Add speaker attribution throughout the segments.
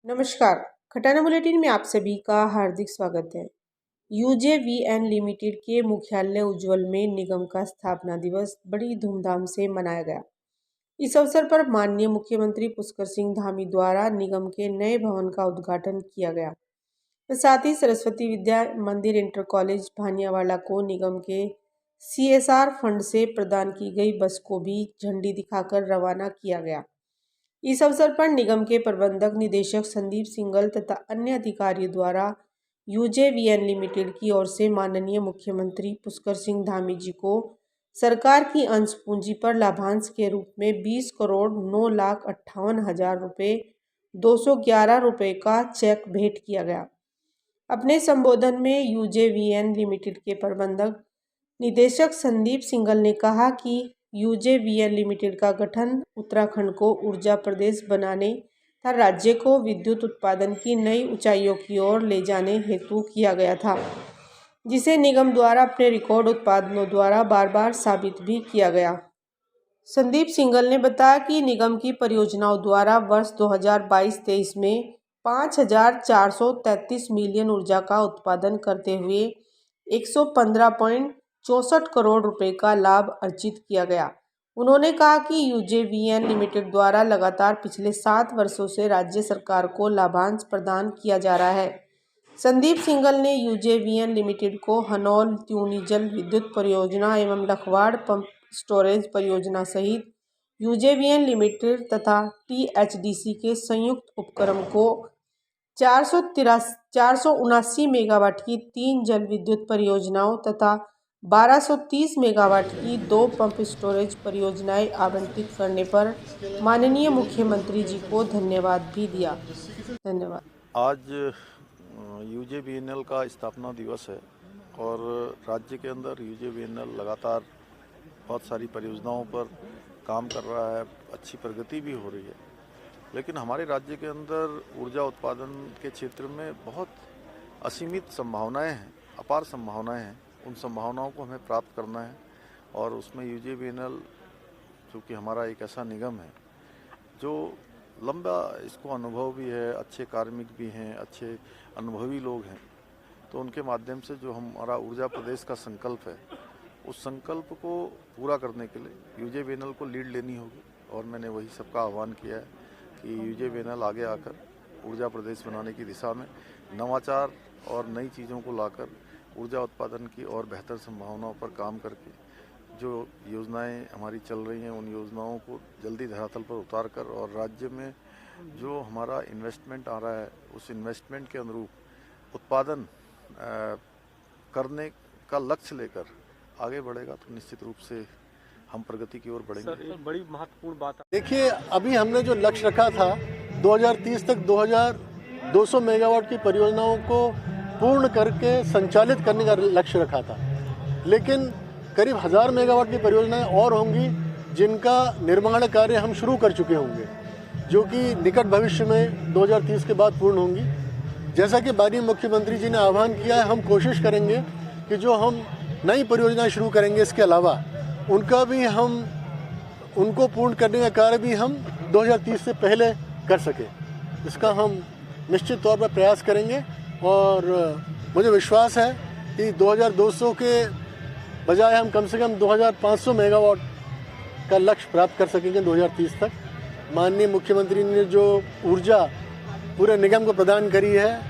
Speaker 1: नमस्कार, खटाना बुलेटिन में आप सभी का हार्दिक स्वागत है। यूजेवीएन लिमिटेड के मुख्यालय उज्ज्वल में निगम का स्थापना दिवस बड़ी धूमधाम से मनाया गया। इस अवसर पर माननीय मुख्यमंत्री पुष्कर सिंह धामी द्वारा निगम के नए भवन का उद्घाटन किया गया। साथ ही सरस्वती विद्या मंदिर इंटर कॉलेज भानियावाला को निगम के CSR फंड से प्रदान की गई बस को भी झंडी दिखाकर रवाना किया गया। इस अवसर पर निगम के प्रबंधक निदेशक संदीप सिंघल तथा अन्य अधिकारियों द्वारा यूजेवीएन लिमिटेड की ओर से माननीय मुख्यमंत्री पुष्कर सिंह धामी जी को सरकार की अंश पूंजी पर लाभांश के रूप में 20,09,58,000 रुपये 211 रुपये का चेक भेंट किया गया। अपने संबोधन में यूजेवीएन लिमिटेड के प्रबंधक निदेशक संदीप सिंघल ने कहा कि यूजेवीएन लिमिटेड का गठन उत्तराखंड को ऊर्जा प्रदेश बनाने तथा राज्य को विद्युत उत्पादन की नई ऊंचाइयों की ओर ले जाने हेतु किया गया था, जिसे निगम द्वारा अपने रिकॉर्ड उत्पादनों द्वारा बार बार साबित भी किया गया। संदीप सिंघल ने बताया कि निगम की परियोजनाओं द्वारा वर्ष 2022-23 में 5,433 मिलियन ऊर्जा का उत्पादन करते हुए 115.64 करोड़ रुपए का लाभ अर्जित किया गया। उन्होंने कहा कि यूजेवीएन लिमिटेड द्वारा लगातार पिछले 7 वर्षों से राज्य सरकार को लाभांश प्रदान किया जा रहा है। संदीप सिंघल ने यूजेवीएन लिमिटेड को हनौल त्यूनी जल विद्युत परियोजना एवं लखवाड़ पंप स्टोरेज परियोजना सहित यूजेवीएन लिमिटेड तथा THDC के संयुक्त उपक्रम को 479 मेगावाट की 3 जल विद्युत परियोजनाओं तथा 1230 मेगावाट की 2 पंप स्टोरेज परियोजनाएं आवंटित करने पर माननीय मुख्यमंत्री जी को धन्यवाद भी दिया। धन्यवाद।
Speaker 2: आज यूजेवीएनएल का स्थापना दिवस है और राज्य के अंदर यूजेवीएनएल लगातार बहुत सारी परियोजनाओं पर काम कर रहा है, अच्छी प्रगति भी हो रही है। लेकिन हमारे राज्य के अंदर ऊर्जा उत्पादन के क्षेत्र में बहुत असीमित संभावनाएं हैं, अपार संभावनाएं हैं। उन संभावनाओं को हमें प्राप्त करना है और उसमें यूजेवीएनएल जो कि हमारा एक ऐसा निगम है जो लंबा इसको अनुभव भी है, अच्छे कार्मिक भी हैं, अच्छे अनुभवी लोग हैं, तो उनके माध्यम से जो हमारा ऊर्जा प्रदेश का संकल्प है उस संकल्प को पूरा करने के लिए यूजेवीएनएल को लीड लेनी होगी। और मैंने वही सबका आह्वान किया है कि यूजेवीएनएल आगे आकर ऊर्जा प्रदेश बनाने की दिशा में नवाचार और नई चीज़ों को लाकर ऊर्जा उत्पादन की और बेहतर संभावनाओं पर काम करके जो योजनाएं हमारी चल रही हैं उन योजनाओं को जल्दी धरातल पर उतार कर और राज्य में जो हमारा इन्वेस्टमेंट आ रहा है उस इन्वेस्टमेंट के अनुरूप उत्पादन करने का लक्ष्य लेकर आगे बढ़ेगा तो निश्चित रूप से हम प्रगति की ओर बढ़ेंगे।
Speaker 3: सर, एक बड़ी महत्वपूर्ण बात
Speaker 4: देखिए, अभी हमने जो लक्ष्य रखा था 2030 तक 2200 मेगावाट की परियोजनाओं को पूर्ण करके संचालित करने का लक्ष्य रखा था, लेकिन करीब 1000 मेगावाट की परियोजनाएं और होंगी जिनका निर्माण कार्य हम शुरू कर चुके होंगे, जो कि निकट भविष्य में 2030 के बाद पूर्ण होंगी। जैसा कि माननीय मुख्यमंत्री जी ने आह्वान किया है, हम कोशिश करेंगे कि जो हम नई परियोजनाएं शुरू करेंगे इसके अलावा उनको पूर्ण करने का कार्य भी हम 2030 से पहले कर सके, इसका हम निश्चित तौर पर प्रयास करेंगे। और मुझे विश्वास है कि 2200 के बजाय हम कम से कम 2500 मेगावाट का लक्ष्य प्राप्त कर सकेंगे 2030 तक। माननीय मुख्यमंत्री ने जो ऊर्जा पूरे निगम को प्रदान करी है,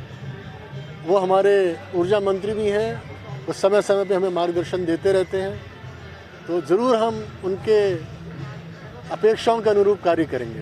Speaker 4: वो हमारे ऊर्जा मंत्री भी हैं, वो समय समय पे हमें मार्गदर्शन देते रहते हैं, तो ज़रूर हम उनके अपेक्षाओं के अनुरूप कार्य करेंगे।